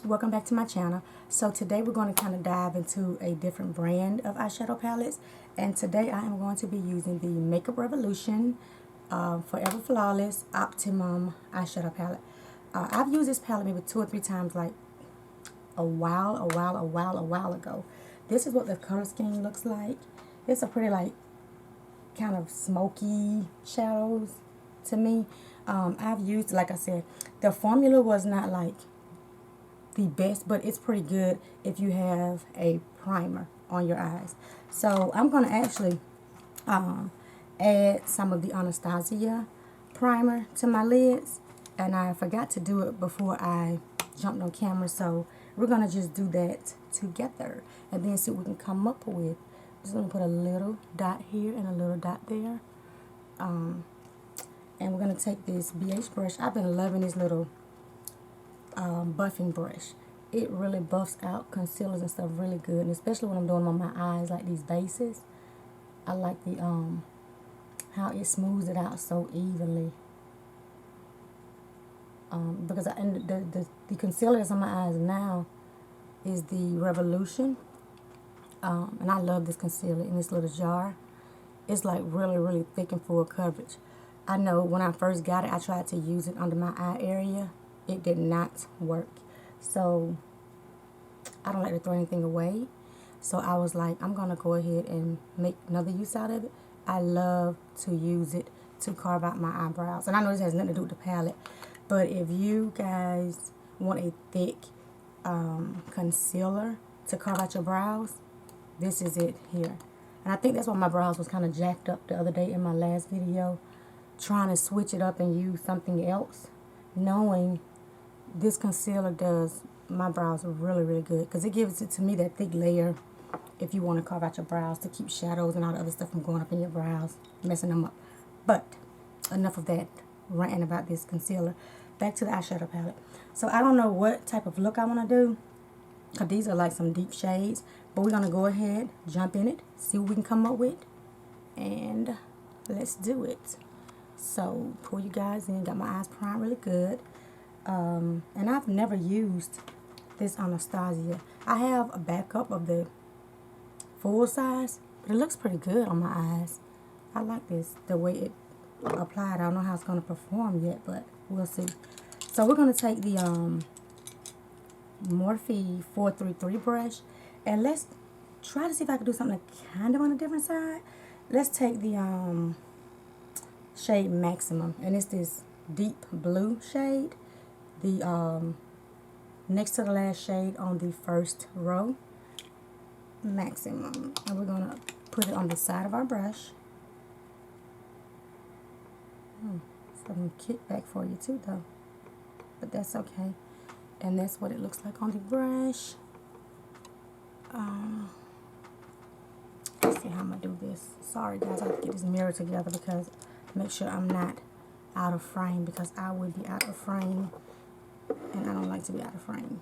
Welcome back to my channel. So today we're going to kind of dive into a different brand of eyeshadow palettes, and today I am going to be using the Makeup Revolution Forever Flawless Optimum eyeshadow palette. I've used this palette maybe 2 or 3 times, like a while ago. This is what the color scheme looks like. It's a pretty, like, kind of smoky shadows to me. I've used, like I said, the formula was not like the best, but it's pretty good if you have a primer on your eyes. So I'm going to actually add some of the Anastasia Primer to my lids, and I forgot to do it before I jumped on camera, so we're going to just do that together and then see what we can come up with. Just going to put a little dot here and a little dot there, and we're going to take this BH brush. I've been loving this little buffing brush. It really buffs out concealers and stuff really good, and especially when I'm doing them on my eyes, like these bases. I like the how it smooths it out so evenly. Because the concealer that's on my eyes now is the Revolution, and I love this concealer in this little jar. It's like really thick and full coverage. I know when I first got it, I tried to use it under my eye area. It did not work. So I don't like to throw anything away. So I was like, I'm going to go ahead and make another use out of it. I love to use it to carve out my eyebrows. And I know this has nothing to do with the palette, but if you guys want a thick concealer to carve out your brows, this is it here. And I think that's why my brows was kind of jacked up the other day in my last video, trying to switch it up and use something else, knowing this concealer does my brows really good, because it gives it to me that thick layer if you want to carve out your brows, to keep shadows and all the other stuff from going up in your brows, messing them up. But enough of that ranting about this concealer. Back to the eyeshadow palette. So I don't know what type of look I want to do, because these are like some deep shades, but we're going to go ahead, jump in it, see what we can come up with, and let's do it. So pull you guys in. Got my eyes primed really good. And I've never used this Anastasia. I have a backup of the full size, but it looks pretty good on my eyes. I like this, the way it applied. I don't know how it's going to perform yet, but we'll see. So we're going to take the Morphe 433 brush, and let's try to see if I can do something kind of on a different side. Let's take the shade Maximum, and it's this deep blue shade, the next to the last shade on the first row, Maximum. And we're going to put it on the side of our brush. Some kickback for you too though, but that's okay. And that's what it looks like on the brush. Let's see how I'm going to do this. Sorry guys, I have to get this mirror together because make sure I'm not out of frame, because I would be out of frame and I don't like to be out of frame.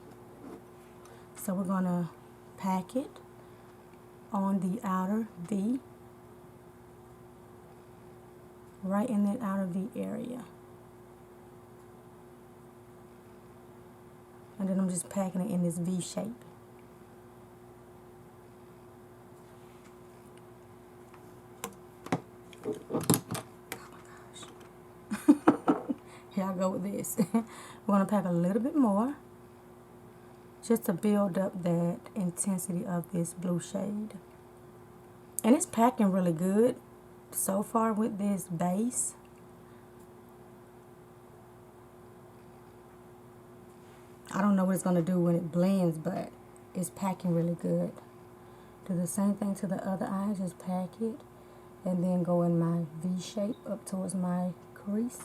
So we're going to pack it on the outer V, right in that outer V area. And then I'm just packing it in this V shape. Here I go with this. We're going to pack a little bit more, just to build up that intensity of this blue shade. And it's packing really good so far with this base. I don't know what it's going to do when it blends, but it's packing really good. Do the same thing to the other eye, just pack it, and then go in my V shape up towards my crease.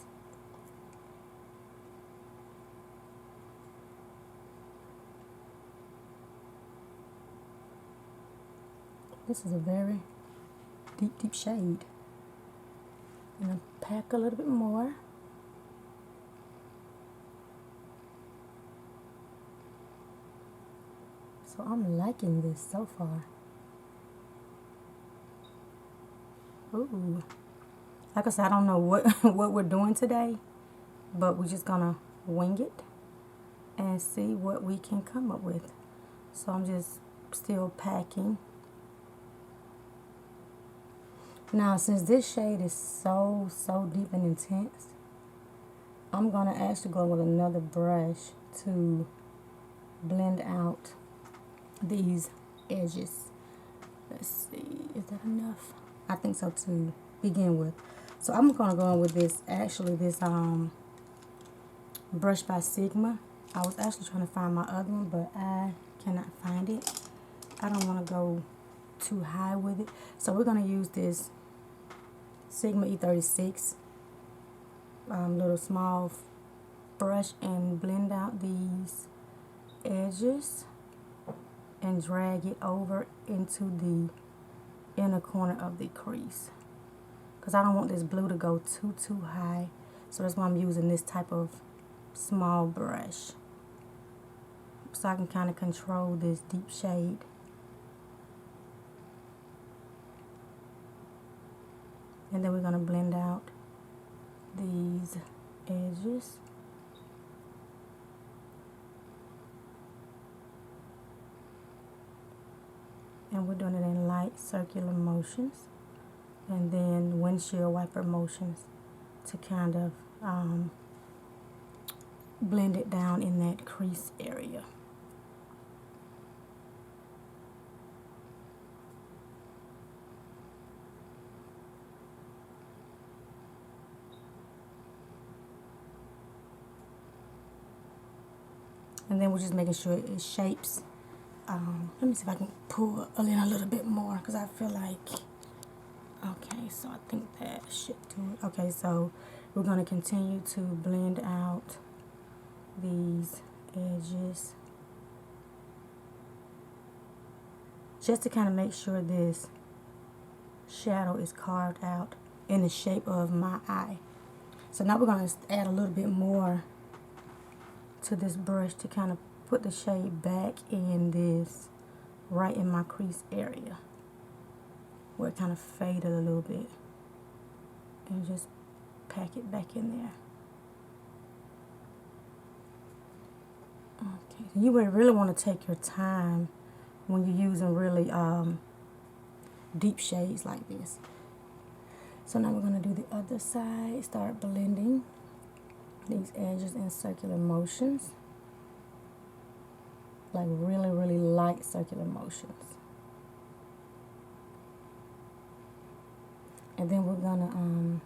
This is a very deep shade. And I'll pack a little bit more. So I'm liking this so far. Ooh. Like I said, I don't know what we're doing today, but we're just gonna wing it. and see what we can come up with. So I'm just still packing. Now, since this shade is so deep and intense, I'm going to actually go with another brush to blend out these edges. Let's see, is that enough? I think so to begin with. So I'm going to go in with this, actually this brush by Sigma. I was actually trying to find my other one, but I cannot find it. I don't want to go too high with it. So we're going to use this Sigma E36 little small brush and blend out these edges and drag it over into the inner corner of the crease, because I don't want this blue to go too high. So that's why I'm using this type of small brush, so I can kind of control this deep shade. And then we're going to blend out these edges. And we're doing it in light circular motions, and then windshield wiper motions to kind of blend it down in that crease area. And then we're just making sure it shapes. Let me see if I can pull in a little bit more, because I feel like, okay, so I think that should do it. Okay, so we're going to continue to blend out these edges, just to kind of make sure this shadow is carved out in the shape of my eye. So now we're going to add a little bit more to this brush to kind of put the shade back in this, right in my crease area where it kind of faded a little bit, and just pack it back in there. Okay, you would really want to take your time when you're using really deep shades like this. So now we're going to do the other side, start blending these edges in circular motions, like really light circular motions. And then we're gonna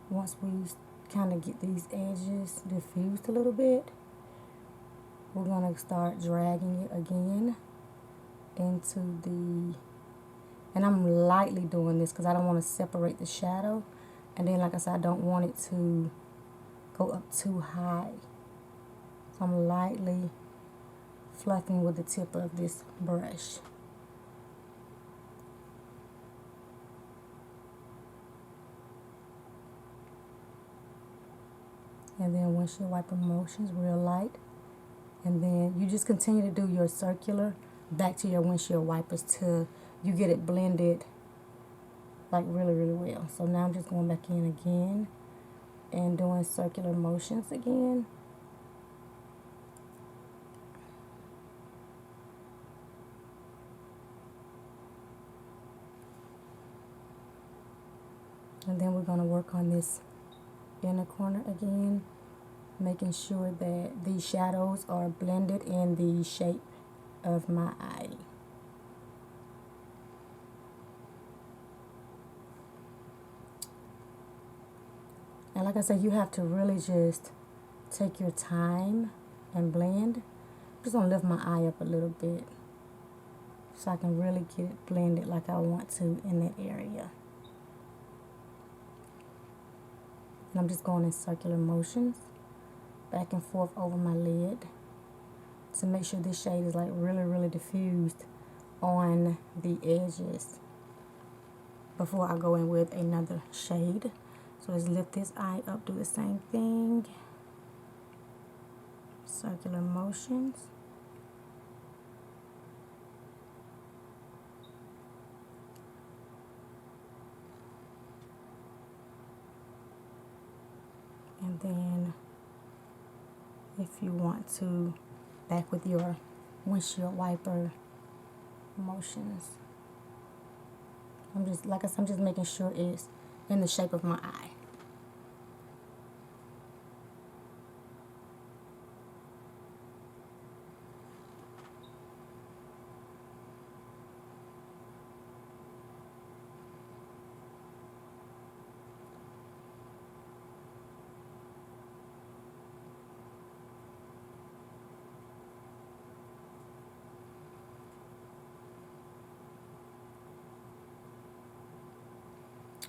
once we kind of get these edges diffused a little bit, we're gonna start dragging it again into the, and I'm lightly doing this because I don't want to separate the shadow, and then like I said, I don't want it to go up too high. So I'm lightly fluffing with the tip of this brush. And then windshield wiper motions real light. And then you just continue to do your circular back to your windshield wipers till you get it blended like really well. So now I'm just going back in again and doing circular motions again. And then we're going to work on this inner corner again, making sure that these shadows are blended in the shape of my eye. And like I said, you have to really just take your time and blend. I'm just going to lift my eye up a little bit so I can really get it blended like I want to in that area. And I'm just going in circular motions back and forth over my lid to make sure this shade is like really diffused on the edges before I go in with another shade. So let's lift this eye up, do the same thing. Circular motions. And then if you want to back with your windshield wiper motions. I'm just, like I said, I'm just making sure it's in the shape of my eye.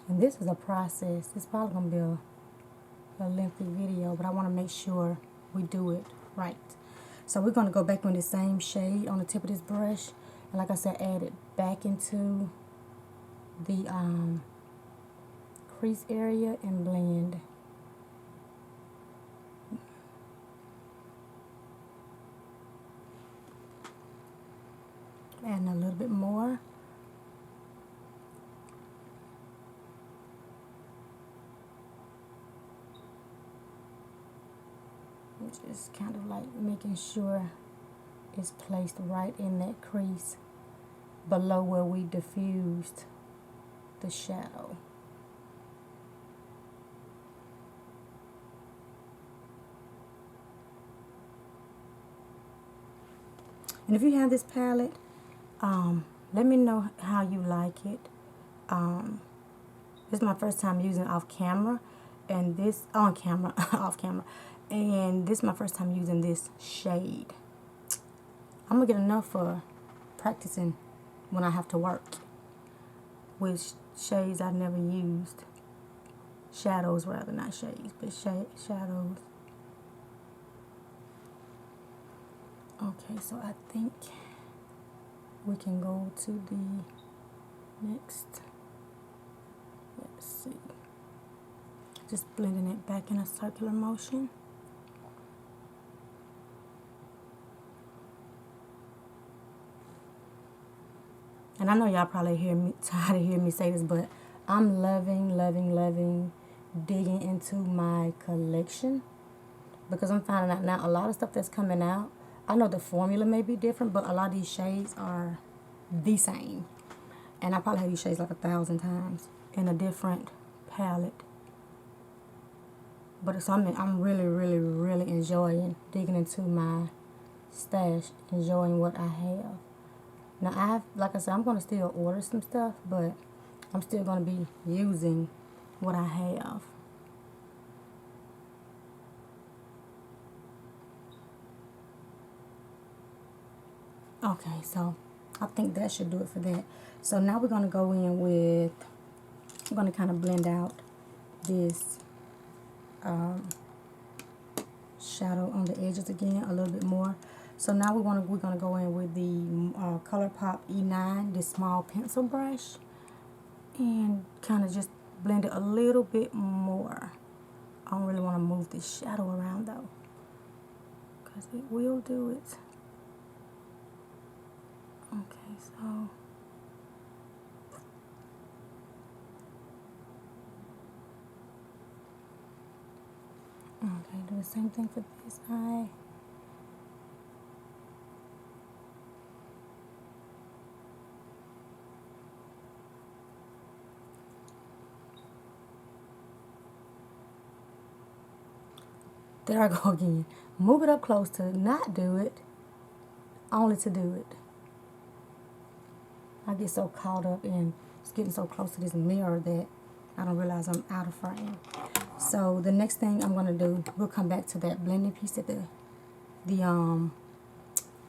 And this is a process. It's probably going to be a lengthy video, but I want to make sure we do it right. So we're going to go back on the same shade on the tip of this brush. And like I said, add it back into the crease area and blend. Adding a little bit more. Just kind of like making sure it's placed right in that crease below where we diffused the shadow. And if you have this palette, let me know how you like it. This is my first time using it off camera, and this on camera, off camera. And this is my first time using this shade. I'm going to get enough for practicing when I have to work with shades I've never used. Shadows rather, not shades, but shadows. Okay, so I think we can go to the next. Let's see. Just blending it back in a circular motion. And I know y'all probably tired of hearing me say this, but I'm loving, loving, loving digging into my collection, because I'm finding out now a lot of stuff that's coming out, I know the formula may be different, but a lot of these shades are the same. And I probably have these shades like 1,000 times in a different palette. But so I'm really, really, really enjoying digging into my stash, enjoying what I have. Now, like I said, I'm going to still order some stuff, but I'm still going to be using what I have. Okay, so I think that should do it for that. So now we're going to go in with, I'm going to kind of blend out this shadow on the edges again a little bit more. So now we're gonna go in with the ColourPop E9, this small pencil brush, and kind of just blend it a little bit more. I don't really want to move this shadow around though, because it will do it. Okay, so okay, do the same thing for this eye. There I go again. Move it up close to not do it, only to do it. I get so caught up in getting so close to this mirror that I don't realize I'm out of frame. So the next thing I'm going to do, we'll come back to that blending piece at the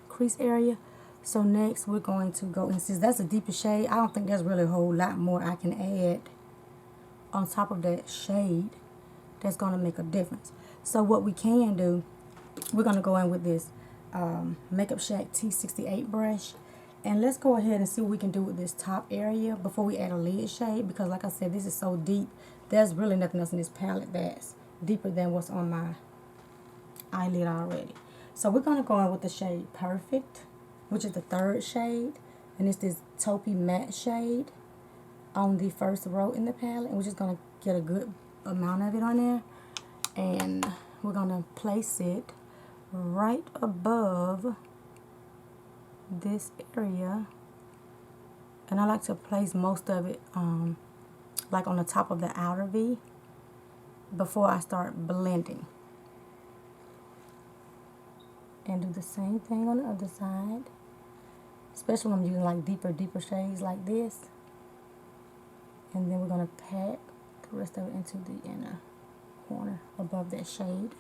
crease area. So next we're going to go, and since that's a deeper shade, I don't think there's really a whole lot more I can add on top of that shade that's going to make a difference. So what we can do, we're going to go in with this Makeup Shack T68 brush. And let's go ahead and see what we can do with this top area before we add a lid shade. Because like I said, this is so deep. There's really nothing else in this palette that's deeper than what's on my eyelid already. So we're going to go in with the shade Perfect, which is the third shade. And it's this taupey matte shade on the first row in the palette. And we're just going to get a good amount of it on there. And we're going to place it right above this area, and I like to place most of it like on the top of the outer V before I start blending. And do the same thing on the other side, especially when I'm using like deeper shades like this. And then we're going to pack the rest of it into the inner corner above that shade.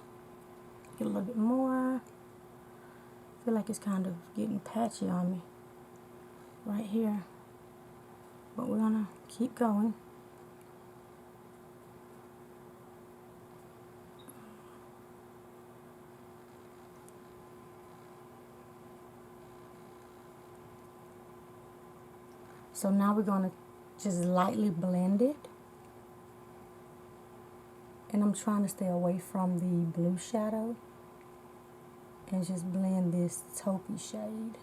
Get a little bit more. I feel like it's kind of getting patchy on me right here, but we're gonna keep going. So now we're gonna just lightly blend it, and I'm trying to stay away from the blue shadow and just blend this taupey shade.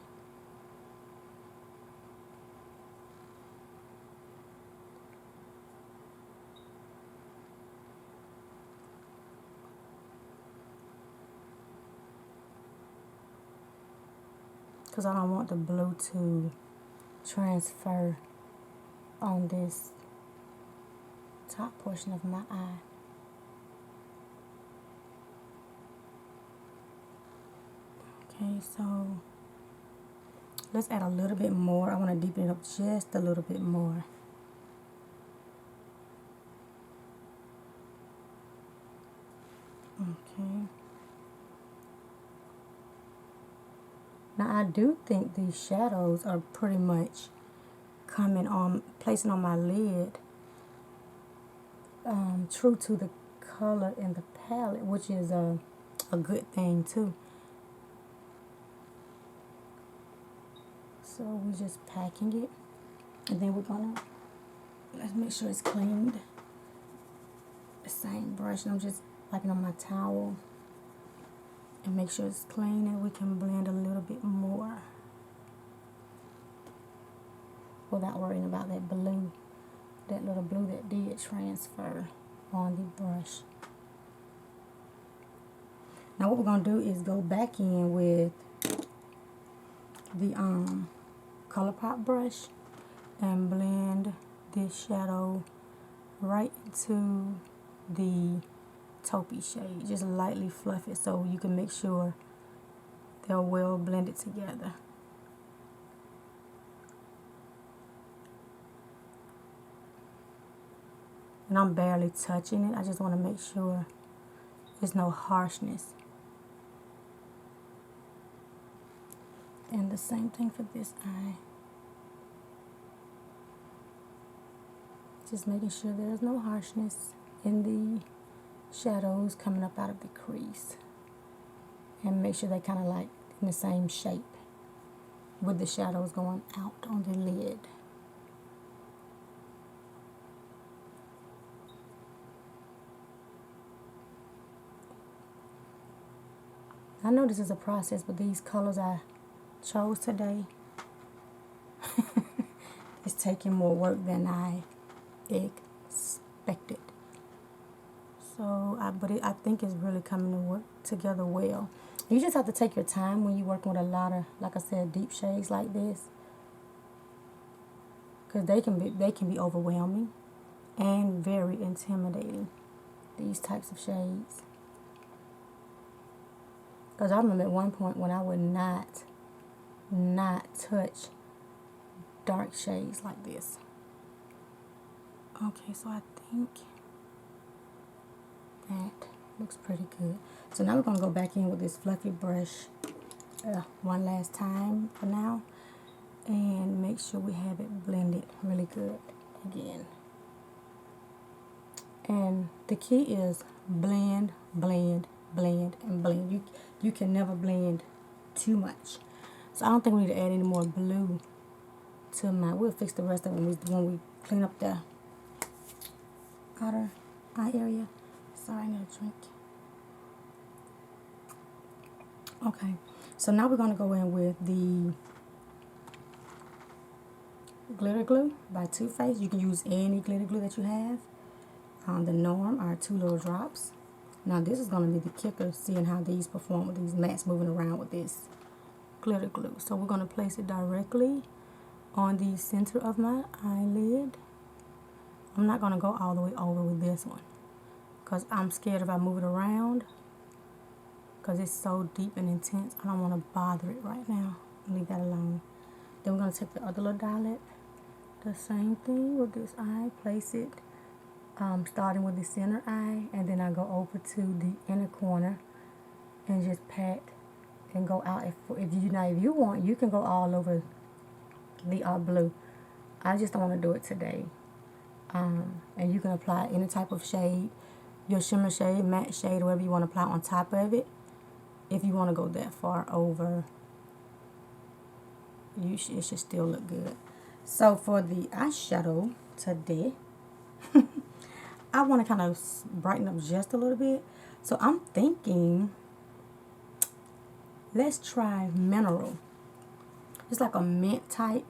Because I don't want the blue to transfer on this top portion of my eye. Okay, so let's add a little bit more. I want to deepen it up just a little bit more. Okay. Now I do think these shadows are pretty much coming on, placing on my lid true to the color in the palette, which is a good thing too. So we're just packing it, and then we're gonna, let's make sure it's cleaned. The same brush, and I'm just wiping on my towel and make sure it's clean, and we can blend a little bit more without worrying about that blue, that little blue that did transfer on the brush. Now what we're gonna do is go back in with the ColourPop brush and blend this shadow right into the taupey shade. Just lightly fluff it so you can make sure they're well blended together. And I'm barely touching it. I just want to make sure there's no harshness. And the same thing for this eye. Just making sure there's no harshness in the shadows coming up out of the crease. And make sure they kind of like in the same shape with the shadows going out on the lid. I know this is a process, but these colors I chose today is taking more work than I expected. So, I think it's really coming to work together well. You just have to take your time when you're working with a lot of, like I said, deep shades like this, because they can be overwhelming and very intimidating. These types of shades. Because I remember at one point when I would not touch dark shades like this. Okay, so I think that looks pretty good. So now we're going to go back in with this fluffy brush one last time for now. And make sure we have it blended really good again. And the key is blend, blend, blend, and blend. You can never blend too much. So I don't think we need to add any more blue to my, we'll fix the rest of it when we clean up the outer eye area. Sorry, I need a drink. Okay, so now we're going to go in with the glitter glue by Too Faced. You can use any glitter glue that you have. The Norm are 2 little drops. Now this is going to be the kicker, seeing how these perform with these mattes moving around with this glitter glue. So we're going to place it directly on the center of my eyelid. I'm not going to go all the way over with this one because I'm scared if I move it around, because it's so deep and intense. I don't want to bother it right now. Leave that alone. Then we're going to take the other little dot, the same thing with this eye, place it starting with the center eye, and then I go over to the inner corner and just pat and go out. If you want, you can go all over the blue. I just don't want to do it today. And you can apply any type of shade, your shimmer shade, matte shade, whatever you want to apply on top of it. If you want to go that far over, it should still look good. So for the eyeshadow today, I want to kind of brighten up just a little bit. So I'm thinking, let's try Mineral. It's like a mint type,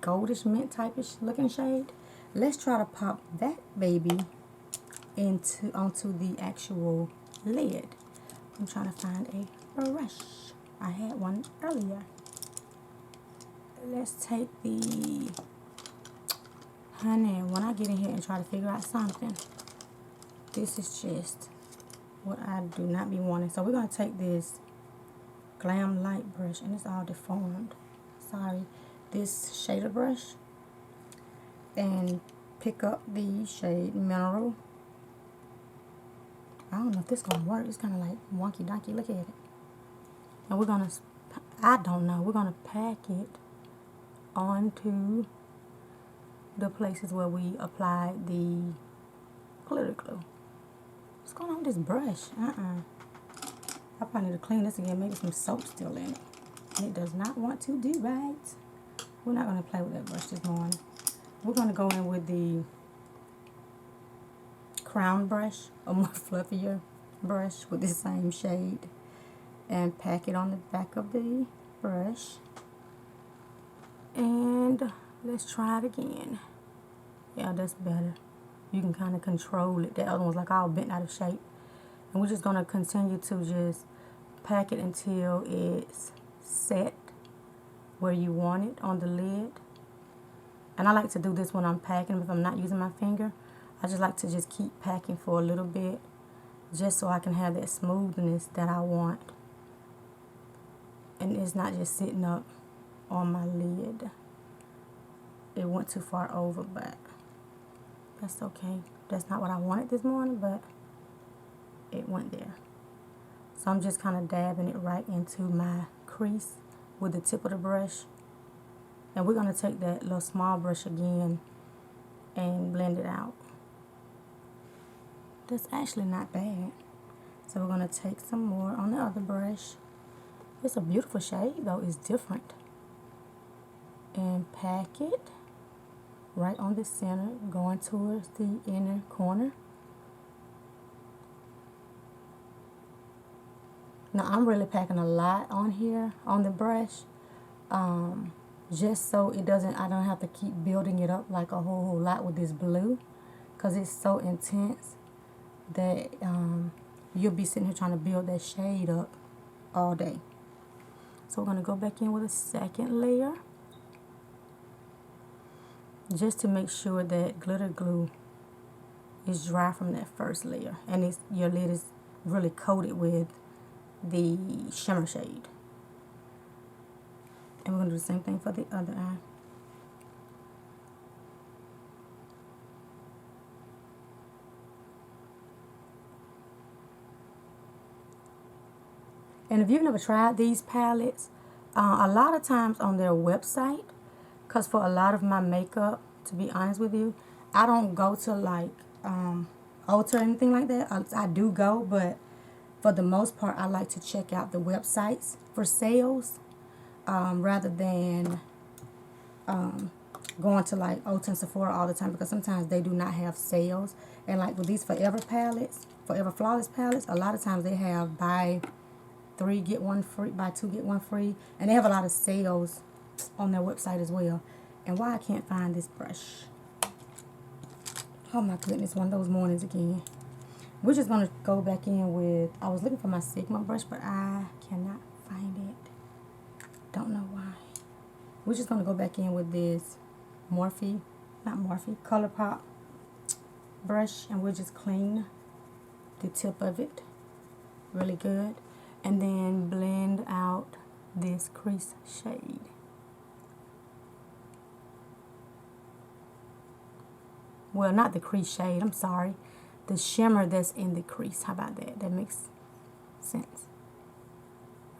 goldish mint type-ish looking shade. Let's try to pop that baby onto the actual lid. I'm trying to find a brush. I had one earlier. Let's take the, honey, when I get in here and try to figure out something, this is just what I do not be wanting. So we're going to take this Glam Light brush, and it's all deformed. Sorry. This shader brush, and pick up the shade Mineral. I don't know if this is going to work. It's kind of like wonky donkey. Look at it. And we're going to, I don't know, we're going to pack it onto the places where we applied the glitter glue. What's going on with this brush? I probably need to clean this again. Maybe some soap still in it. And it does not want to do right. We're not going to play with that brush this morning. We're going to go in with the crown brush, a more fluffier brush with the same shade, and pack it on the back of the brush. And let's try it again. Yeah, that's better. You can kind of control it. That other one's like all bent out of shape. And we're just going to continue to just pack it until it's set where you want it on the lid. And I like to do this when I'm packing. If I'm not using my finger, I just like to just keep packing for a little bit, just so I can have that smoothness that I want. And it's not just sitting up on my lid. It went too far over, but that's okay. That's not what I wanted this morning, but it went there. So I'm just kind of dabbing it right into my crease with the tip of the brush. And we're going to take that little small brush again and blend it out. That's actually not bad. So we're going to take some more on the other brush. It's a beautiful shade though. It's different. And pack it right on the center, going towards the inner corner. Now I'm really packing a lot on here on the brush, just so I don't have to keep building it up like a whole lot with this blue, because it's so intense that you'll be sitting here trying to build that shade up all day. So we're going to go back in with a second layer, just to make sure that glitter glue is dry from that first layer, and your lid is really coated with the shimmer shade. And we're going to do the same thing for the other eye. And if you've never tried these palettes, a lot of times on their website, because for a lot of my makeup, to be honest with you, I don't go to like Ulta or anything like that. I do go, but for the most part, I like to check out the websites for sales rather than going to like Ulta and Sephora all the time, because sometimes they do not have sales. And like with these Forever palettes, Forever Flawless palettes, a lot of times they have buy 3 get 1 free, buy 2 get 1 free, and they have a lot of sales on their website as well. And why I can't find this brush? Oh my goodness, one of those mornings again. We're just going to go back in with, I was looking for my Sigma brush, but I cannot find it. Don't know why. We're just going to go back in with this ColourPop brush, and we'll just clean the tip of it really good, and then blend out this crease shade. Well, not the crease shade, I'm sorry. The shimmer that's in the crease. How about that? That makes sense.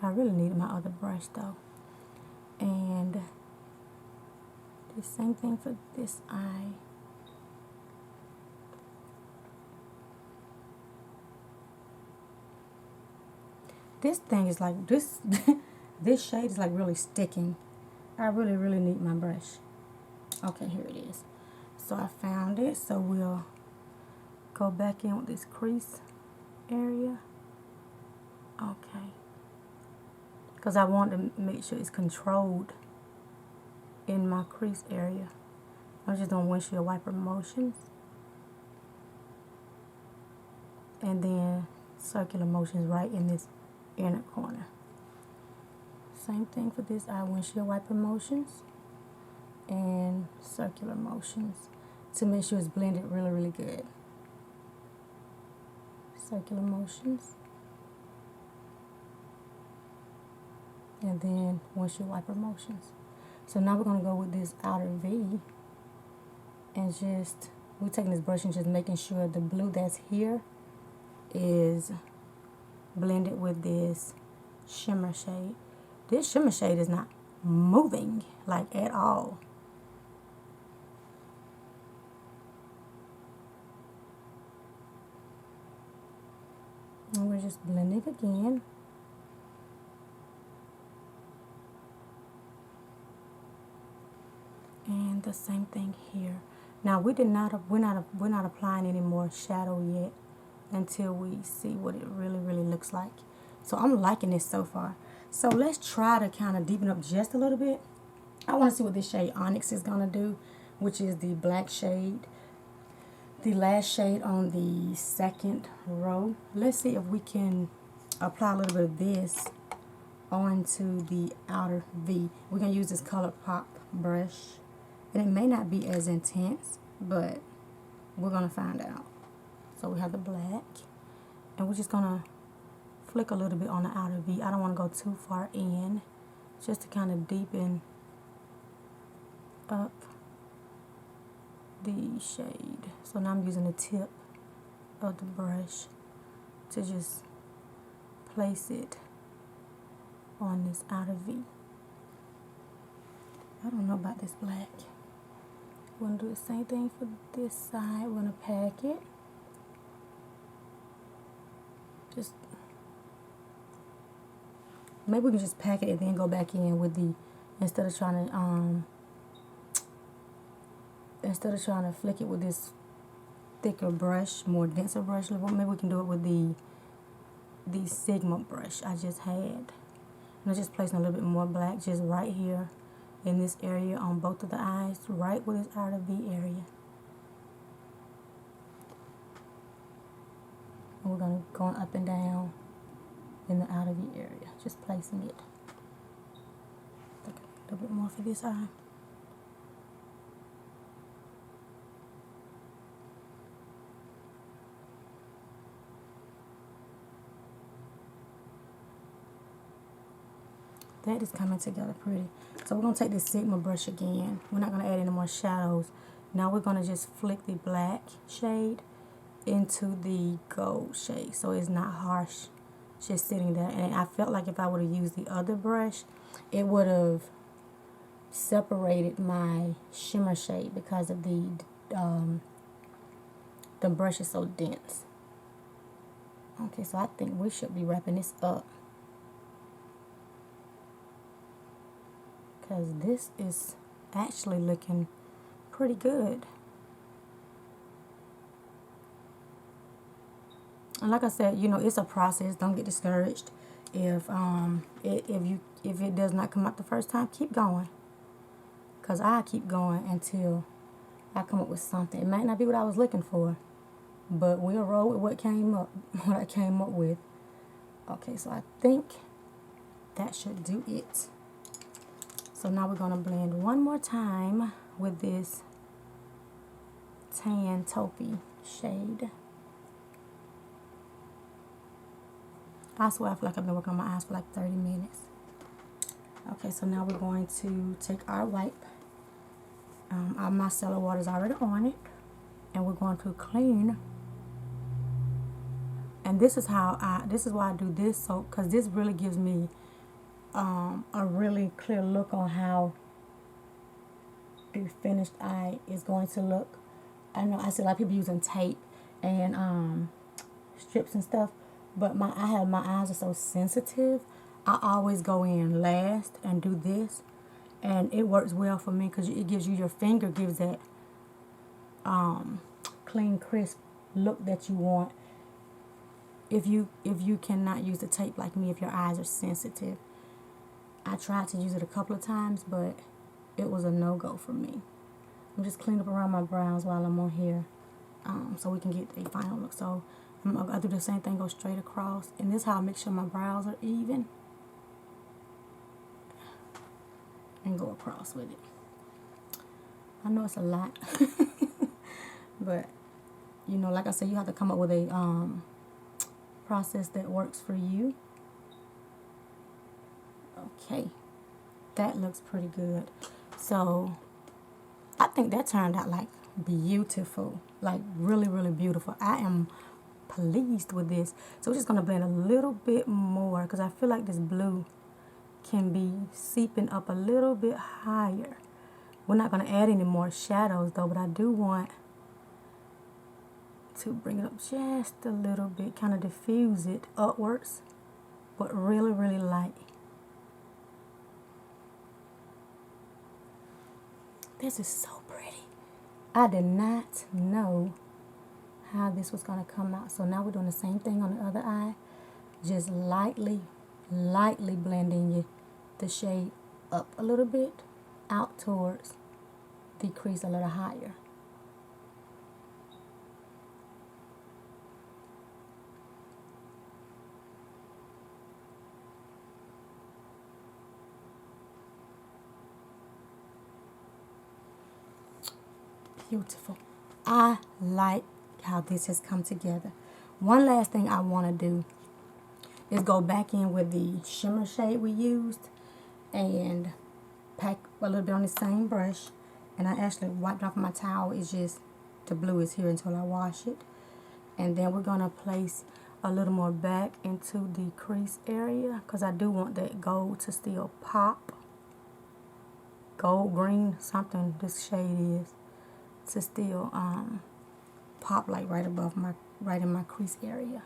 I really needed my other brush though. And the same thing for this eye. This thing is like, this shade is like really sticking. I really need my brush. Okay, here it is. So I found it, so we'll go back in with this crease area. Okay. Because I want to make sure it's controlled in my crease area. I'm just doing windshield wiper motions. And then circular motions right in this inner corner. Same thing for this eye, windshield wiper motions and circular motions to make sure it's blended really good. Circular motions. And then windshield wiper motions. So now we're going to go with this outer V and just, we're taking this brush and just making sure the blue that's here is blended with this shimmer shade. This shimmer shade is not moving like at all. And we're just blending again. And the same thing here. Now we're not applying any more shadow yet until we see what it really looks like. So I'm liking this so far. So let's try to kind of deepen up just a little bit. I want to see what this shade Onyx is gonna do, which is the black shade, the last shade on the second row. Let's see if we can apply a little bit of this onto the outer V. We're gonna use this ColourPop brush. And it may not be as intense, but we're going to find out. So we have the black. And we're just going to flick a little bit on the outer V. I don't want to go too far in. Just to kind of deepen up the shade. So now I'm using the tip of the brush to just place it on this outer V. I don't know about this black. We're going to do the same thing for this side. We're going to pack it. Just, maybe we can just pack it and then go back in with the, instead of trying to flick it with this thicker brush, more denser brush, maybe we can do it with the Sigma brush I just had. And I'm just placing a little bit more black just right here in this area on both of the eyes, right where this outer V area. And we're going to go up and down in the outer V area, just placing it. A little bit more for this eye. That is coming together pretty. So we're going to take this Sigma brush again. We're not going to add any more shadows. Now we're going to just flick the black shade into the gold shade. So it's not harsh, just sitting there. And I felt like if I would have used the other brush, it would have separated my shimmer shade because of the brush is so dense. Okay, so I think we should be wrapping this up. Because this is actually looking pretty good. And like I said, you know, it's a process. Don't get discouraged. If it does not come out the first time, keep going. Because I keep going until I come up with something. It might not be what I was looking for, but we'll roll with what I came up with. Okay, so I think that should do it. So now we're gonna blend one more time with this tan taupey shade. I swear I feel like I've been working on my eyes for like 30 minutes. Okay, so now we're going to take our wipe. Our micellar water is already on it, and we're going to clean. And this is why I do this, so because this really gives me a really clear look on how the finished eye is going to look. I know I see a lot of people using tape and strips and stuff, but my eyes are so sensitive. I always go in last and do this, and it works well for me because it gives you, your finger gives that clean, crisp look that you want. If you cannot use the tape like me, if your eyes are sensitive. I tried to use it a couple of times, but it was a no-go for me. I'm just cleaning up around my brows while I'm on here, so we can get a final look. So I do the same thing, go straight across, and this is how I make sure my brows are even, and go across with it. I know it's a lot, but you know, like I said, you have to come up with a process that works for you. Okay, that looks pretty good. So I think that turned out like beautiful, like really, really beautiful. I am pleased with this. So we're just gonna blend a little bit more because I feel like this blue can be seeping up a little bit higher. We're not gonna add any more shadows though, but I do want to bring it up just a little bit, kind of diffuse it upwards, but really, really light. This is so pretty. I did not know how this was going to come out. So now we're doing the same thing on the other eye. Just lightly blending the shade up a little bit, out towards the crease a little higher. Beautiful. I like how this has come together. One last thing I want to do is go back in with the shimmer shade we used and pack a little bit on the same brush. And I actually wiped off my towel. It's just the blue is here until I wash it. And then we're going to place a little more back into the crease area because I do want that gold to still pop. Gold, green, something this shade is, to still pop like right above right in my crease area.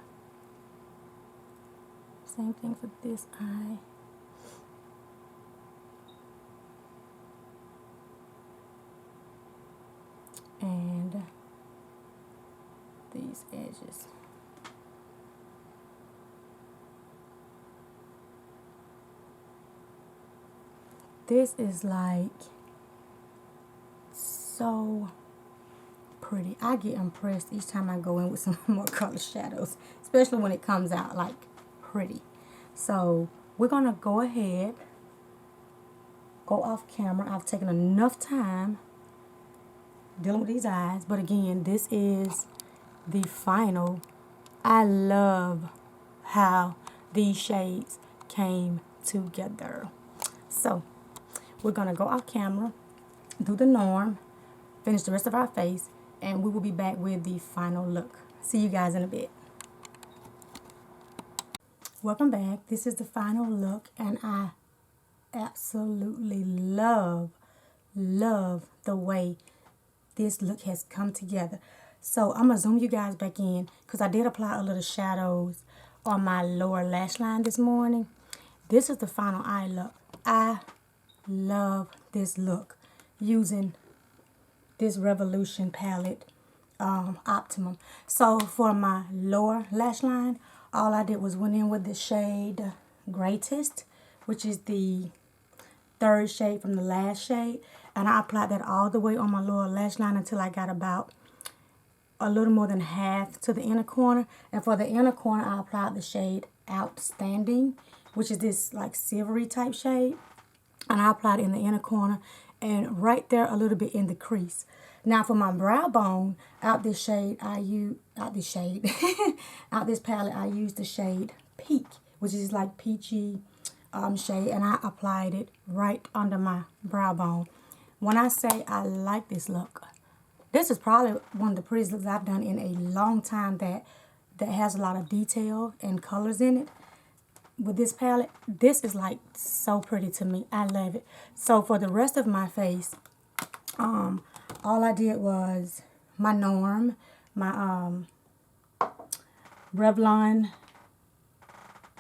Same thing for this eye. And these edges. This is like so pretty. I get impressed each time I go in with some more color shadows, especially when it comes out like pretty. So we're gonna go ahead, go off camera. I've taken enough time dealing with these eyes, but again, this is the final. I love how these shades came together. So we're gonna go off camera, do the norm, finish the rest of our face, and we will be back with the final look. See you guys in a bit. Welcome back. This is the final look, and I absolutely love the way this look has come together. So I'm gonna zoom you guys back in because I did apply a little shadows on my lower lash line this morning. This is the final eye look. I love this look using this Revolution palette, Optimum. So for my lower lash line, all I did was went in with the shade Greatest, which is the third shade from the last shade, and I applied that all the way on my lower lash line until I got about a little more than half to the inner corner. And for the inner corner, I applied the shade Outstanding, which is this like silvery type shade. And I applied it in the inner corner and right there a little bit in the crease. Now for my brow bone, out this palette, I used the shade Peak, which is like peachy shade, and I applied it right under my brow bone. When I say I like this look, this is probably one of the prettiest looks I've done in a long time that has a lot of detail and colors in it. With this palette, this is like so pretty to me. I love it. So for the rest of my face, all I did was my Norm, my Revlon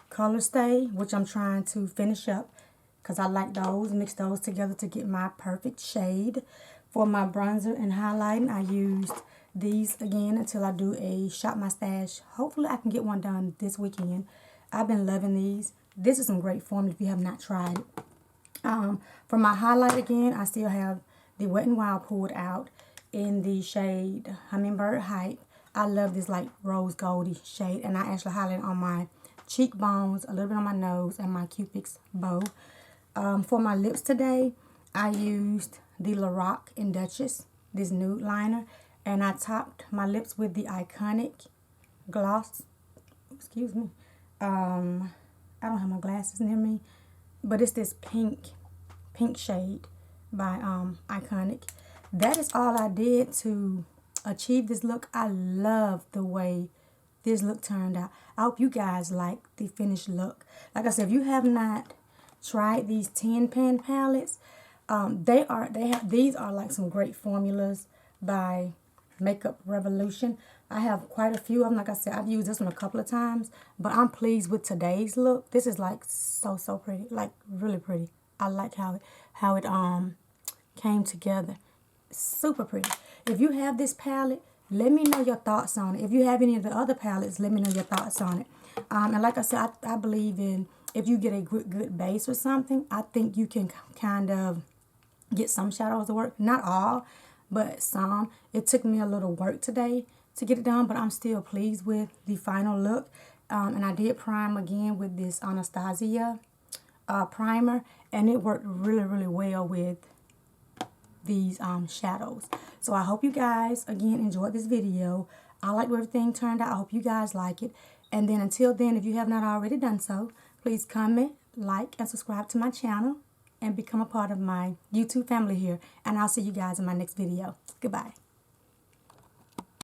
Color Stay, which I'm trying to finish up because I like those, mix those together to get my perfect shade. For my bronzer and highlighting, I used these again until I do a Shop My Stash. Hopefully I can get one done this weekend. I've been loving these. This is some great formula if you have not tried it. For my highlight again, I still have the Wet n Wild pulled out in the shade Hummingbird Hype. I love this like rose goldy shade, and I actually highlighted on my cheekbones, a little bit on my nose, and my Cupid's bow. For my lips today, I used the Lorac in Duchess, this nude liner, and I topped my lips with the Iconic gloss. Excuse me. I don't have my glasses near me, but it's this pink shade by Iconic. That is all I did to achieve this look. I love the way this look turned out. I hope you guys like the finished look. Like I said, if you have not tried these 10 pan palettes, these are like some great formulas by Makeup Revolution. I have quite a few of them. Like I said, I've used this one a couple of times, but I'm pleased with today's look. This is like so pretty, like really pretty. I like how it came together. Super pretty. If you have this palette, let me know your thoughts on it. If you have any of the other palettes, let me know your thoughts on it. And like I said, I believe in if you get a good base or something, I think you can kind of get some shadows to work. Not all, but some. It took me a little work today to get it done, but I'm still pleased with the final look. And I did prime again with this Anastasia primer, and it worked really well with these shadows. So I hope you guys again enjoyed this video. I like where everything turned out. I hope you guys like it. And then until then, if you have not already done so, please comment, like, and subscribe to my channel and become a part of my YouTube family here. And I'll see you guys in my next video. Goodbye.